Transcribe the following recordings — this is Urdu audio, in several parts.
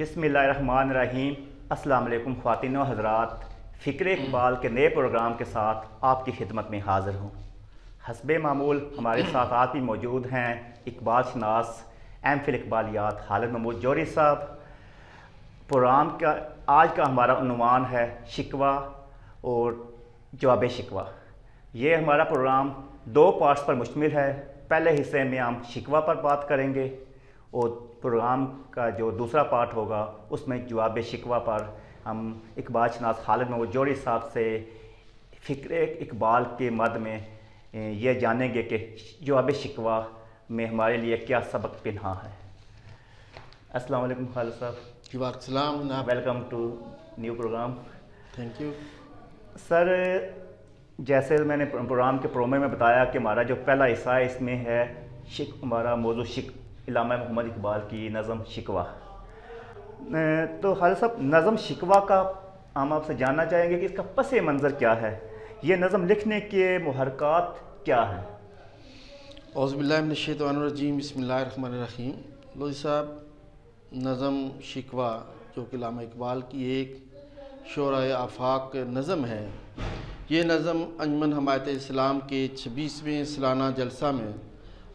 بسم اللہ الرحمن الرحیم۔ السلام علیکم خواتین و حضرات، فکر اقبال کے نئے پروگرام کے ساتھ آپ کی خدمت میں حاضر ہوں۔ حسب معمول ہمارے ساتھ آج بھی موجود ہیں اقبال شناس ایم فل اقبالیات خالد محمود جوہری صاحب۔ پروگرام کا آج کا ہمارا عنوان ہے شکوہ اور جواب شکوہ۔ یہ ہمارا پروگرام 2 پارٹس پر مشتمل ہے۔ پہلے حصے میں ہم شکوہ پر بات کریں گے اور پروگرام کا جو دوسرا پارٹ ہوگا اس میں جواب شکوہ پر ہم اقبال شناس خالد محمود جوہری صاحب سے فکر اقبال کے مد میں یہ جانیں گے کہ جواب شکوہ میں ہمارے لیے کیا سبق پنہاں ہے۔ السلام علیکم خالد صاحب۔ وعلیکم السلام جناب۔ Welcome to new program. Thank you sir, جیسے میں نے پروگرام کے پرومو میں بتایا کہ ہمارا جو پہلا حصہ ہے اس میں ہے ہمارا موضوع علامہ محمد اقبال کی نظم شکوہ۔ تو خالد صاحب، نظم شکوہ کا ہم آپ سے جاننا چاہیں گے کہ اس کا پس منظر کیا ہے، یہ نظم لکھنے کے محرکات کیا ہیں؟ اعوذ باللہ من الشیطان الرجیم، بسم اللہ الرحمن الرحیم۔ لودھی صاحب، نظم شکوہ جو کہ علامہ اقبال کی ایک شعرائے آفاق نظم ہے، یہ نظم انجمن حمایت اسلام کے 26ویں سالانہ جلسہ میں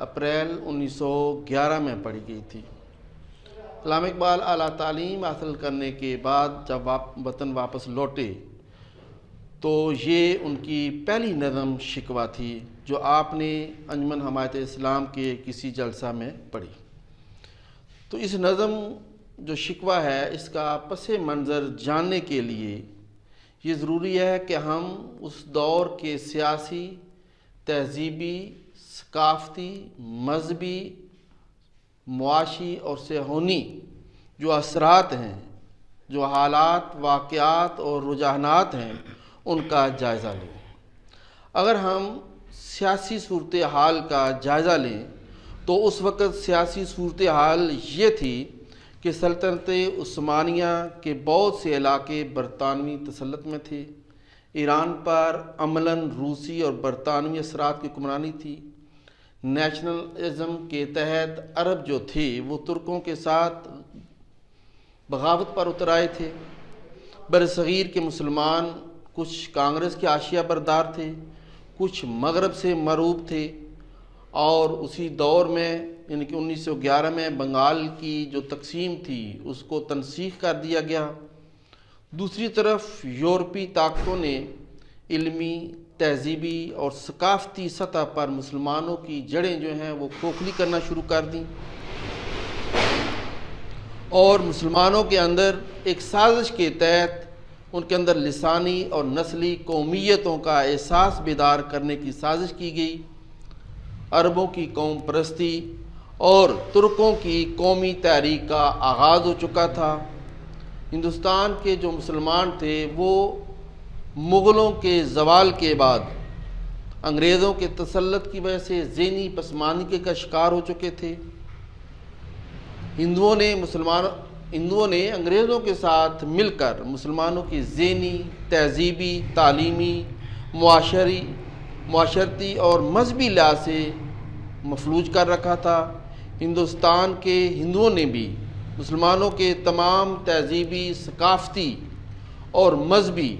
اپریل 1911 میں پڑھی گئی تھی۔ علامہ اقبال اعلیٰ تعلیم حاصل کرنے کے بعد جب وطن واپس لوٹے تو یہ ان کی پہلی نظم شکوہ تھی جو آپ نے انجمن حمایت اسلام کے کسی جلسہ میں پڑھی۔ تو اس نظم جو شکوہ ہے اس کا پس منظر جاننے کے لیے یہ ضروری ہے کہ ہم اس دور کے سیاسی، تہذیبی، ثقافتی، مذہبی، معاشی اور صہیونی جو اثرات ہیں، جو حالات، واقعات اور رجحانات ہیں، ان کا جائزہ لیں۔ اگر ہم سیاسی صورتحال کا جائزہ لیں تو اس وقت سیاسی صورتحال یہ تھی کہ سلطنت عثمانیہ کے بہت سے علاقے برطانوی تسلط میں تھے۔ ایران پر عملاً روسی اور برطانوی اثرات کی حکمرانی تھی۔ نیشنلزم کے تحت عرب جو تھے وہ ترکوں کے ساتھ بغاوت پر اتر آئے تھے۔ برصغیر کے مسلمان کچھ کانگریس کے حاشیہ بردار تھے، کچھ مغرب سے مروب تھے، اور اسی دور میں یعنی کہ 1911 میں بنگال کی جو تقسیم تھی اس کو تنسیخ کر دیا گیا۔ دوسری طرف یورپی طاقتوں نے علمی، تہذیبی اور ثقافتی سطح پر مسلمانوں کی جڑیں جو ہیں وہ کھوکھلی کرنا شروع کر دیں، اور مسلمانوں کے اندر ایک سازش کے تحت ان کے اندر لسانی اور نسلی قومیتوں کا احساس بیدار کرنے کی سازش کی گئی۔ عربوں کی قوم پرستی اور ترکوں کی قومی تحریک کا آغاز ہو چکا تھا۔ ہندوستان کے جو مسلمان تھے وہ مغلوں کے زوال کے بعد انگریزوں کے تسلط کی وجہ سے ذہنی پسماندگی کا شکار ہو چکے تھے۔ ہندوؤں نے انگریزوں کے ساتھ مل کر مسلمانوں کی ذہنی، تہذیبی، تعلیمی، معاشرتی اور مذہبی لحاظ سے مفلوج کر رکھا تھا۔ ہندوستان کے ہندوؤں نے بھی مسلمانوں کے تمام تہذیبی، ثقافتی اور مذہبی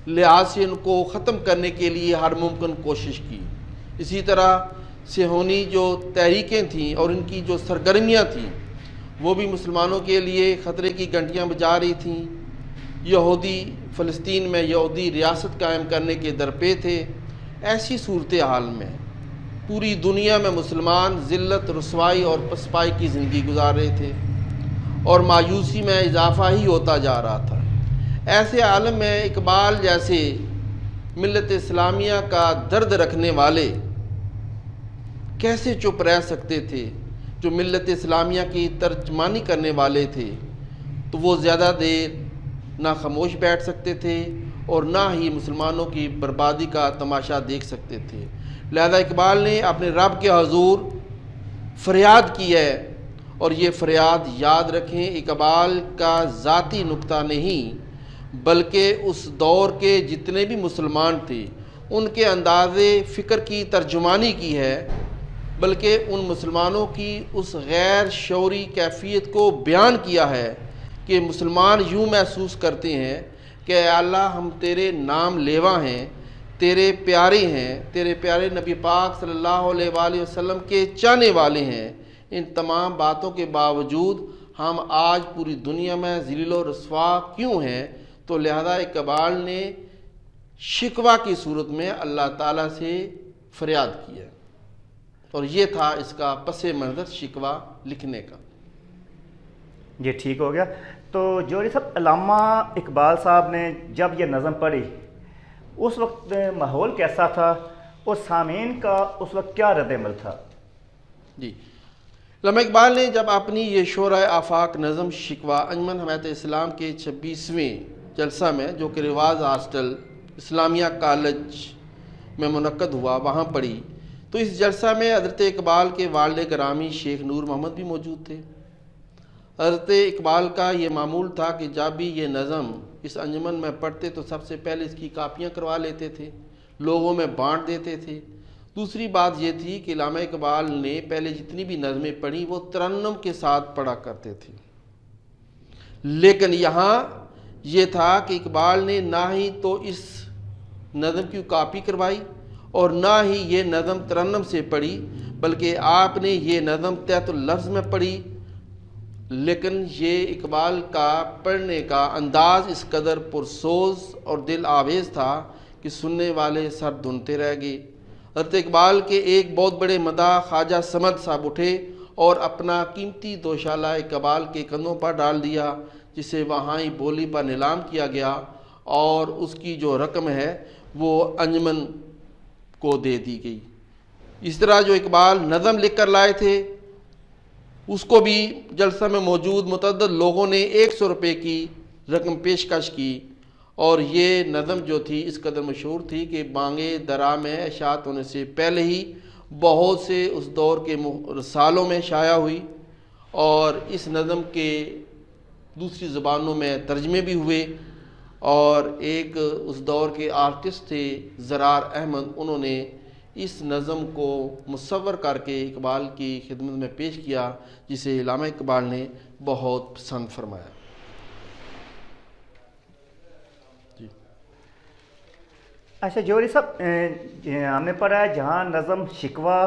لحاظ سے ان کو ختم کرنے کے لیے ہر ممکن کوشش کی۔ اسی طرح صہیونی جو تحریکیں تھیں اور ان کی جو سرگرمیاں تھیں وہ بھی مسلمانوں کے لیے خطرے کی گھنٹیاں بجا رہی تھیں۔ یہودی فلسطین میں یہودی ریاست قائم کرنے کے درپے تھے۔ ایسی صورتحال میں پوری دنیا میں مسلمان ذلت، رسوائی اور پسپائی کی زندگی گزار رہے تھے اور مایوسی میں اضافہ ہی ہوتا جا رہا تھا۔ ایسے عالم میں اقبال جیسے ملت اسلامیہ کا درد رکھنے والے کیسے چپ رہ سکتے تھے؟ جو ملت اسلامیہ کی ترجمانی کرنے والے تھے تو وہ زیادہ دیر نہ خاموش بیٹھ سکتے تھے اور نہ ہی مسلمانوں کی بربادی کا تماشا دیکھ سکتے تھے۔ لہذا اقبال نے اپنے رب کے حضور فریاد کی ہے، اور یہ فریاد یاد رکھیں اقبال کا ذاتی نکتہ نہیں بلکہ اس دور کے جتنے بھی مسلمان تھے ان کے انداز فکر کی ترجمانی کی ہے، بلکہ ان مسلمانوں کی اس غیر شعوری کیفیت کو بیان کیا ہے کہ مسلمان یوں محسوس کرتے ہیں کہ اے اللہ ہم تیرے نام لیوا ہیں، تیرے پیارے ہیں، تیرے پیارے نبی پاک صلی اللہ علیہ وآلہ وسلم کے چاہنے والے ہیں۔ ان تمام باتوں کے باوجود ہم آج پوری دنیا میں ذلیل و رسوا کیوں ہیں؟ تو لہذا اقبال نے شکوہ کی صورت میں اللہ تعالیٰ سے فریاد کی ہے، اور یہ تھا اس کا پس منظر شکوہ لکھنے کا۔ یہ ٹھیک ہو گیا۔ تو جوہری صاحب، علامہ اقبال صاحب نے جب یہ نظم پڑھی اس وقت ماحول کیسا تھا اور سامعین کا اس وقت کیا رد عمل تھا؟ جی، علامہ اقبال نے جب اپنی یہ شورۂ آفاق نظم شکوہ انجمن حمایت اسلام کے 26ویں جلسہ میں، جو کہ رواز ہاسٹل اسلامیہ کالج میں منعقد ہوا، وہاں پڑھی، تو اس جلسہ میں حضرت اقبال کے والد گرامی شیخ نور محمد بھی موجود تھے۔ حضرت اقبال کا یہ معمول تھا کہ جب بھی یہ نظم اس انجمن میں پڑھتے تو سب سے پہلے اس کی کاپیاں کروا لیتے تھے، لوگوں میں بانٹ دیتے تھے۔ دوسری بات یہ تھی کہ علامہ اقبال نے پہلے جتنی بھی نظمیں پڑھی وہ ترنم کے ساتھ پڑھا کرتے تھے، لیکن یہاں یہ تھا کہ اقبال نے نہ ہی تو اس نظم کی کاپی کروائی اور نہ ہی یہ نظم ترنم سے پڑھی، بلکہ آپ نے یہ نظم تحت اللفظ میں پڑھی۔ لیکن یہ اقبال کا پڑھنے کا انداز اس قدر پرسوز اور دل آویز تھا کہ سننے والے سر دھنتے رہ گئے۔ حضرت اقبال کے ایک بہت بڑے مداح خواجہ صمد صاحب اٹھے اور اپنا قیمتی دوشالہ اقبال کے کندھوں پر ڈال دیا، جسے وہاں ہی بولی پر نیلام کیا گیا، اور اس کی جو رقم ہے وہ انجمن کو دے دی گئی۔ اس طرح جو اقبال نظم لکھ کر لائے تھے اس کو بھی جلسہ میں موجود متعدد لوگوں نے 100 روپے کی رقم پیشکش کی، اور یہ نظم جو تھی اس قدر مشہور تھی کہ بانگے درا میں اشاعت ہونے سے پہلے ہی بہت سے اس دور کے رسالوں میں شائع ہوئی، اور اس نظم کے دوسری زبانوں میں ترجمے بھی ہوئے۔ اور ایک اس دور کے آرٹسٹ تھے زرار احمد، انہوں نے اس نظم کو مصور کر کے اقبال کی خدمت میں پیش کیا، جسے علامہ اقبال نے بہت پسند فرمایا۔ جی اچھا جوہری صاحب، ہم نے پڑھا ہے جہاں نظم شکوہ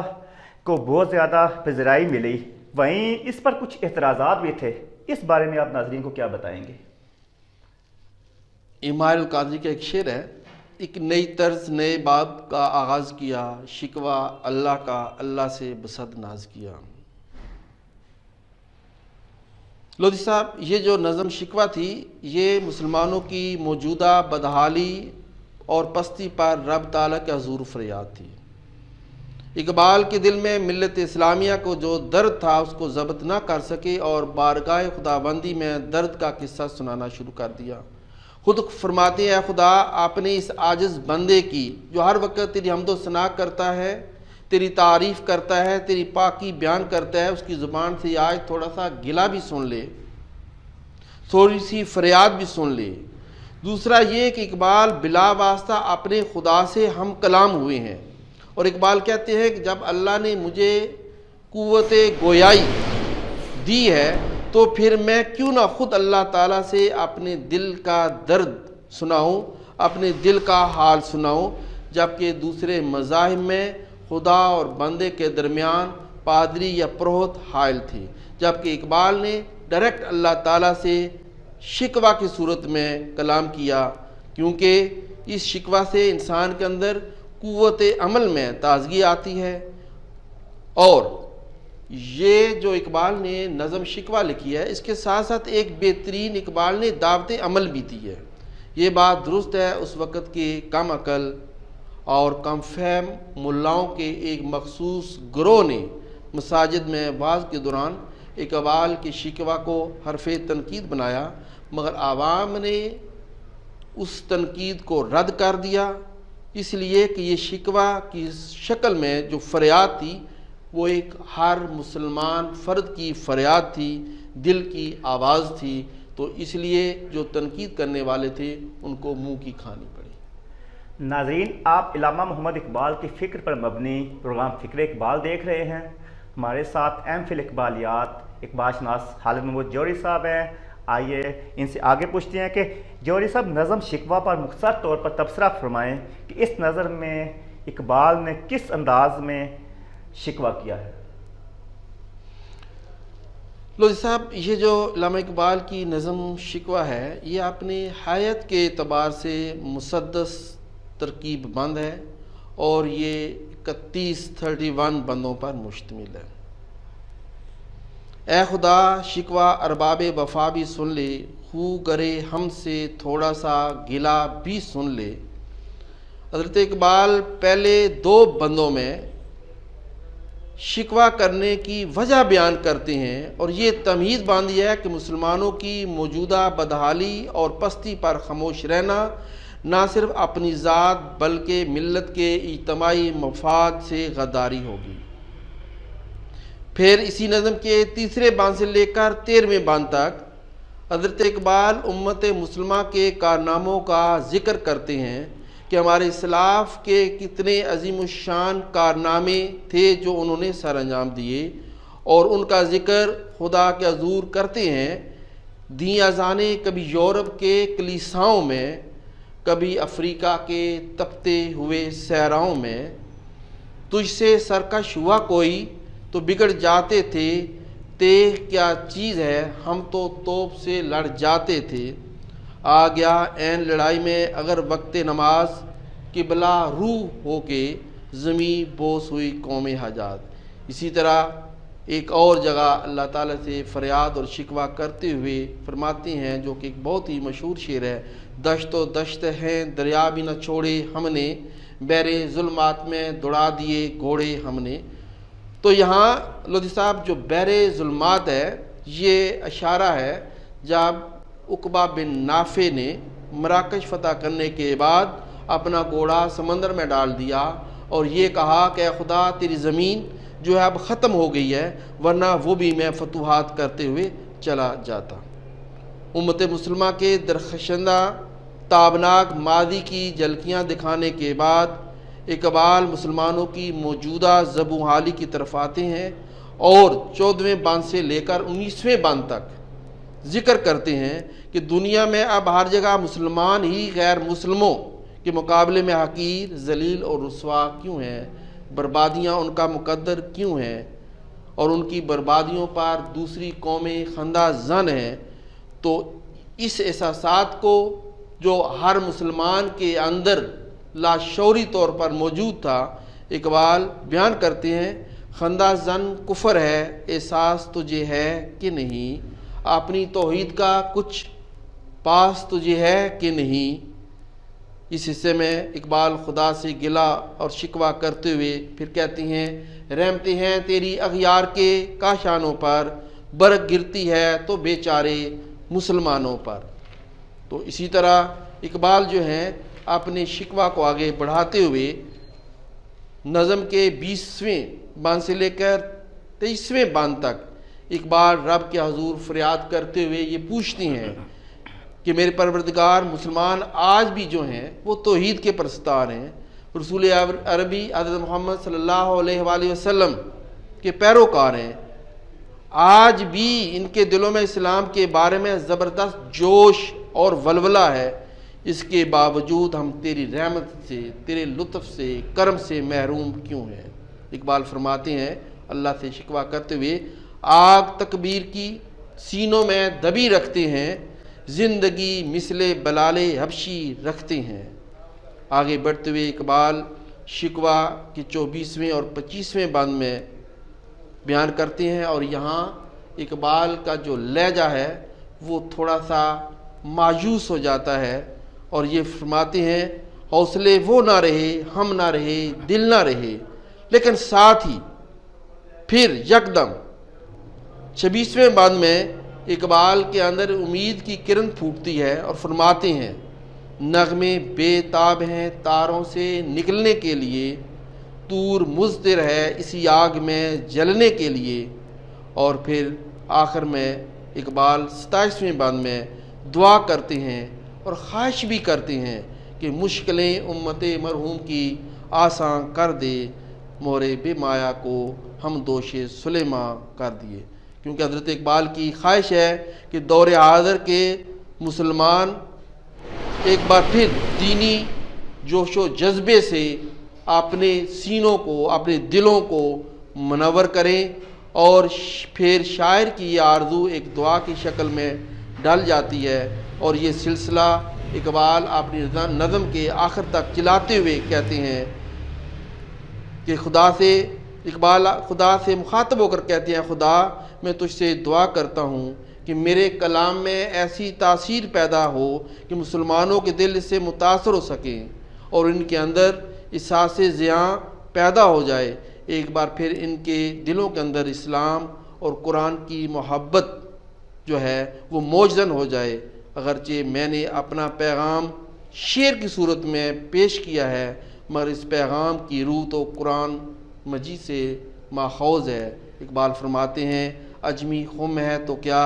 کو بہت زیادہ پذیرائی ملی، وہیں اس پر کچھ اعتراضات بھی تھے، اس بارے میں آپ ناظرین کو کیا بتائیں گے؟ امار القادری کا ایک شعر ہے، ایک نئی طرز نئے باب کا آغاز کیا، شکوہ اللہ کا اللہ سے بصد ناز کیا۔ لودھی صاحب، یہ جو نظم شکوہ تھی یہ مسلمانوں کی موجودہ بدحالی اور پستی پر رب تعالیٰ کے حضور فریاد تھی۔ اقبال کے دل میں ملت اسلامیہ کو جو درد تھا اس کو ضبط نہ کر سکے، اور بارگاہ خداوندی میں درد کا قصہ سنانا شروع کر دیا۔ خود فرماتے ہیں، اے خدا آپ نے اس عاجز بندے کی جو ہر وقت تیری حمد و ثنا کرتا ہے، تیری تعریف کرتا ہے، تیری پاکی بیان کرتا ہے، اس کی زبان سے آج تھوڑا سا گلہ بھی سن لے، تھوڑی سی فریاد بھی سن لے۔ دوسرا یہ کہ اقبال بلا واسطہ اپنے خدا سے ہم کلام ہوئے ہیں، اور اقبال کہتے ہیں کہ جب اللہ نے مجھے قوت گویائی دی ہے تو پھر میں کیوں نہ خود اللہ تعالیٰ سے اپنے دل کا درد سناؤں، اپنے دل کا حال سناؤں، جبکہ دوسرے مذاہب میں خدا اور بندے کے درمیان پادری یا پروہت حائل تھے، جبکہ اقبال نے ڈائریکٹ اللہ تعالیٰ سے شکوہ کی صورت میں کلام کیا، کیونکہ اس شکوہ سے انسان کے اندر قوت عمل میں تازگی آتی ہے۔ اور یہ جو اقبال نے نظم شکوہ لکھی ہے، اس کے ساتھ ساتھ ایک بہترین اقبال نے دعوت عمل بھی دی ہے۔ یہ بات درست ہے، اس وقت کے کم عقل اور کم فہم ملاؤں کے ایک مخصوص گروہ نے مساجد میں وعظ کے دوران اقبال کی شکوہ کو حرف تنقید بنایا، مگر عوام نے اس تنقید کو رد کر دیا، اس لیے کہ یہ شکوہ کی شکل میں جو فریاد تھی وہ ایک ہر مسلمان فرد کی فریاد تھی، دل کی آواز تھی، تو اس لیے جو تنقید کرنے والے تھے ان کو منہ کی کھانی پڑی۔ ناظرین، آپ علامہ محمد اقبال کی فکر پر مبنی پروگرام فکر اقبال دیکھ رہے ہیں۔ ہمارے ساتھ ایم فل اقبالیات اقبال شناس خالد محمود جوہری صاحب ہیں۔ آئیے ان سے آگے پوچھتے ہیں کہ جوہری صاحب نظم شکوہ پر مختصر طور پر تبصرہ فرمائیں کہ اس نظر میں اقبال نے کس انداز میں شکوہ کیا ہے؟ لودھی صاحب، یہ جو علامہ اقبال کی نظم شکوہ ہے یہ اپنی حیت کے اعتبار سے مسدس ترکیب بند ہے اور یہ 31 بندوں پر مشتمل ہے۔ اے خدا شکوہ ارباب وفا بھی سن لے، خو گرے ہم سے تھوڑا سا گلا بھی سن لے۔ حضرت اقبال پہلے 2 بندوں میں شکوہ کرنے کی وجہ بیان کرتے ہیں اور یہ تمہید باندھی ہے کہ مسلمانوں کی موجودہ بدحالی اور پستی پر خاموش رہنا نہ صرف اپنی ذات بلکہ ملت کے اجتماعی مفاد سے غداری ہوگی۔ پھر اسی نظم کے 3 بند سے لے کر 13ویں بند تک حضرت اقبال امت مسلمہ کے کارناموں کا ذکر کرتے ہیں کہ ہمارے اسلاف کے کتنے عظیم الشان کارنامے تھے جو انہوں نے سر انجام دیے، اور ان کا ذکر خدا کے حضور کرتے ہیں۔ دیں اذانے کبھی یورپ کے کلیساؤں میں، کبھی افریقہ کے تپتے ہوئے صحراؤں میں، تجھ سے سرکش ہوا کوئی تو بگڑ جاتے تھے، تیغ کیا چیز ہے ہم تو توپ سے لڑ جاتے تھے۔ آ گیا عین لڑائی میں اگر وقت نماز، قبلہ روح ہو کے زمیں بوس ہوئی قوم حجاز۔ اسی طرح ایک اور جگہ اللہ تعالیٰ سے فریاد اور شکوہ کرتے ہوئے فرماتے ہیں، جو کہ ایک بہت ہی مشہور شعر ہے، دشت و دشت ہیں دریا بھی نہ چھوڑے ہم نے، بحر ظلمات میں دوڑا دیے گھوڑے ہم نے۔ تو یہاں لودھی صاحب جو بحر ظلمات ہے یہ اشارہ ہے جب عقبہ بن نافع نے مراکش فتح کرنے کے بعد اپنا گھوڑا سمندر میں ڈال دیا اور یہ کہا کہ اے خدا تیری زمین جو ہے اب ختم ہو گئی ہے، ورنہ وہ بھی میں فتوحات کرتے ہوئے چلا جاتا۔ امت مسلمہ کے درخشندہ تابناک ماضی کی جھلکیاں دکھانے کے بعد اقبال مسلمانوں کی موجودہ زبوں حالی کی طرف آتے ہیں اور 14ویں بند سے لے کر 19ویں بند تک ذکر کرتے ہیں کہ دنیا میں اب ہر جگہ مسلمان ہی غیر مسلموں کے مقابلے میں حقیر، ذلیل اور رسوا کیوں ہیں، بربادیاں ان کا مقدر کیوں ہیں، اور ان کی بربادیوں پر دوسری قومیں خندہ زن ہیں۔ تو اس احساسات کو جو ہر مسلمان کے اندر لاشعوری طور پر موجود تھا اقبال بیان کرتے ہیں، خندہ زن کفر ہے احساس تجھے ہے کہ نہیں، اپنی توحید کا کچھ پاس تجھے ہے کہ نہیں۔ اس حصے میں اقبال خدا سے گلہ اور شکوہ کرتے ہوئے پھر کہتے ہیں، رحمتیں ہیں تیری اغیار کے کاشانوں پر، برق گرتی ہے تو بیچارے مسلمانوں پر۔ تو اسی طرح اقبال جو ہیں اپنے شکوہ کو آگے بڑھاتے ہوئے نظم کے 20ویں بند سے لے کر 23ویں بند تک اقبال رب کے حضور فریاد کرتے ہوئے یہ پوچھتی ہیں کہ میرے پروردگار، مسلمان آج بھی جو ہیں وہ توحید کے پرستار ہیں، رسول عربی حضرت محمد صلی اللہ علیہ وآلہ وسلم کے پیروکار ہیں، آج بھی ان کے دلوں میں اسلام کے بارے میں زبردست جوش اور ولولہ ہے، اس کے باوجود ہم تیری رحمت سے، تیرے لطف سے، کرم سے محروم کیوں ہیں۔ اقبال فرماتے ہیں اللہ سے شکوہ کرتے ہوئے، آگ تکبیر کی سینوں میں دبی رکھتے ہیں، زندگی مثل بلال حبشی رکھتے ہیں۔ آگے بڑھتے ہوئے اقبال شکوہ کے 24ویں اور 25ویں بند میں بیان کرتے ہیں، اور یہاں اقبال کا جو لہجہ ہے وہ تھوڑا سا مایوس ہو جاتا ہے، اور یہ فرماتے ہیں، حوصلے وہ نہ رہے، ہم نہ رہے، دل نہ رہے، لیکن ساتھ ہی پھر یکدم 26ویں بند میں اقبال کے اندر امید کی کرن پھوٹتی ہے اور فرماتے ہیں، نغمے بے تاب ہیں تاروں سے نکلنے کے لیے، طور مضطر ہے اسی آگ میں جلنے کے لیے۔ اور پھر آخر میں اقبال 27ویں بند میں دعا کرتے ہیں اور خواہش بھی کرتے ہیں کہ مشکلیں امت مرحوم کی آسان کر دے، مورے بے مایا کو ہم دوش سلیماں کر دیے۔ کیونکہ حضرت اقبال کی خواہش ہے کہ دور حاضر کے مسلمان ایک بار پھر دینی جوش و جذبے سے اپنے سینوں کو، اپنے دلوں کو منور کریں، اور پھر شاعر کی یہ آرزو ایک دعا کی شکل میں ڈل جاتی ہے، اور یہ سلسلہ اقبال اپنی نظم کے آخر تک چلاتے ہوئے کہتے ہیں کہ اقبال خدا سے مخاطب ہو کر کہتے ہیں، خدا میں تجھ سے دعا کرتا ہوں کہ میرے کلام میں ایسی تاثیر پیدا ہو کہ مسلمانوں کے دل اس سے متاثر ہو سکیں اور ان کے اندر احساس زیاں پیدا ہو جائے، ایک بار پھر ان کے دلوں کے اندر اسلام اور قرآن کی محبت جو ہے وہ موجزن ہو جائے۔ اگرچہ میں نے اپنا پیغام شعر کی صورت میں پیش کیا ہے، مگر اس پیغام کی روح تو قرآن مجید سے ماخوذ ہے۔ اقبال فرماتے ہیں، اجمی خم ہے تو کیا،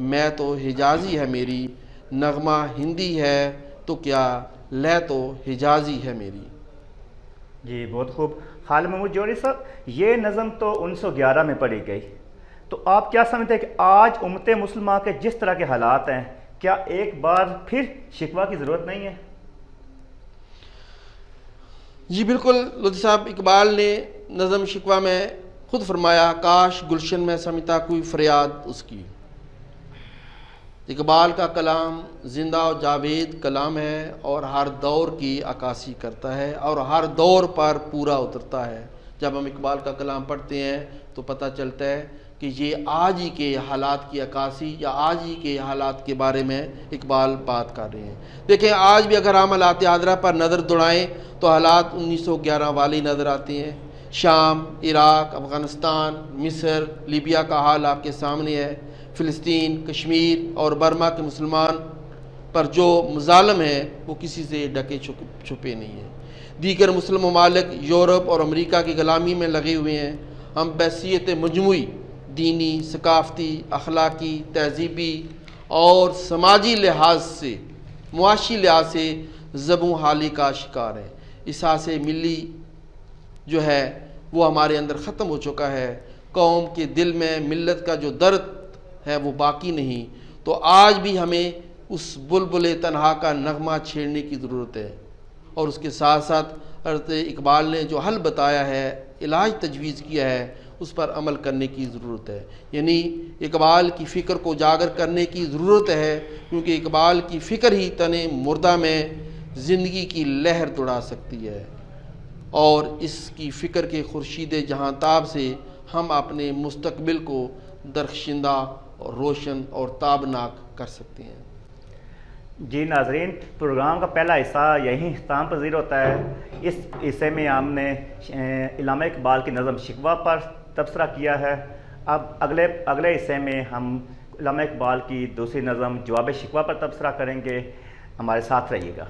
میں تو حجازی ہے میری، نغمہ ہندی ہے تو کیا، لے تو حجازی ہے میری۔ جی بہت خوب۔ خالد محمود جوہری صاحب، یہ نظم تو 1911 میں پڑھی گئی، تو آپ کیا سمجھتے ہیں کہ آج امت مسلمہ کے جس طرح کے حالات ہیں، کیا ایک بار پھر شکوہ کی ضرورت نہیں ہے؟ جی بالکل، لودھی صاحب، اقبال نے نظم شکوہ میں خود فرمایا، کاش گلشن میں سمجھتا کوئی فریاد اس کی۔ اقبال کا کلام زندہ و جاوید کلام ہے اور ہر دور کی عکاسی کرتا ہے اور ہر دور پر پورا اترتا ہے۔ جب ہم اقبال کا کلام پڑھتے ہیں تو پتہ چلتا ہے کہ یہ آج ہی کے حالات کی عکاسی یا آج ہی کے حالات کے بارے میں اقبال بات کر رہے ہیں۔ دیکھیں، آج بھی اگر ہم حالات حاضرہ پر نظر دوڑائیں تو حالات 1911 والی نظر آتے ہیں۔ شام، عراق، افغانستان، مصر، لیبیا کا حال آپ کے سامنے ہے۔ فلسطین، کشمیر اور برما کے مسلمان پر جو مظالم ہیں وہ کسی سے ڈھکے چھپے نہیں ہیں۔ دیگر مسلم ممالک یورپ اور امریکہ کی غلامی میں لگے ہوئے ہیں۔ ہم بحیثیت مجموعی دینی، ثقافتی، اخلاقی، تہذیبی اور سماجی لحاظ سے، معاشی لحاظ سے زبوں حالی کا شکار ہیں۔ احساس ملی جو ہے وہ ہمارے اندر ختم ہو چکا ہے۔ قوم کے دل میں ملت کا جو درد ہے وہ باقی نہیں، تو آج بھی ہمیں اس بلبل تنہا کا نغمہ چھیڑنے کی ضرورت ہے، اور اس کے ساتھ ساتھ حضرت اقبال نے جو حل بتایا ہے، علاج تجویز کیا ہے، اس پر عمل کرنے کی ضرورت ہے۔ یعنی اقبال کی فکر کو اجاگر کرنے کی ضرورت ہے، کیونکہ اقبال کی فکر ہی تن مردہ میں زندگی کی لہر دوڑا سکتی ہے، اور اس کی فکر کے خورشید جہاں تاب سے ہم اپنے مستقبل کو درخشندہ اور روشن اور تابناک کر سکتے ہیں۔ جی ناظرین، پروگرام کا پہلا حصہ یہیں اختتام پذیر ہوتا ہے۔ اس حصے میں ہم نے علامہ اقبال کی نظم شکوہ پر تبصرہ کیا ہے۔ اب اگلے حصے میں ہم علامہ اقبال کی دوسری نظم جواب شکوہ پر تبصرہ کریں گے۔ ہمارے ساتھ رہیے گا۔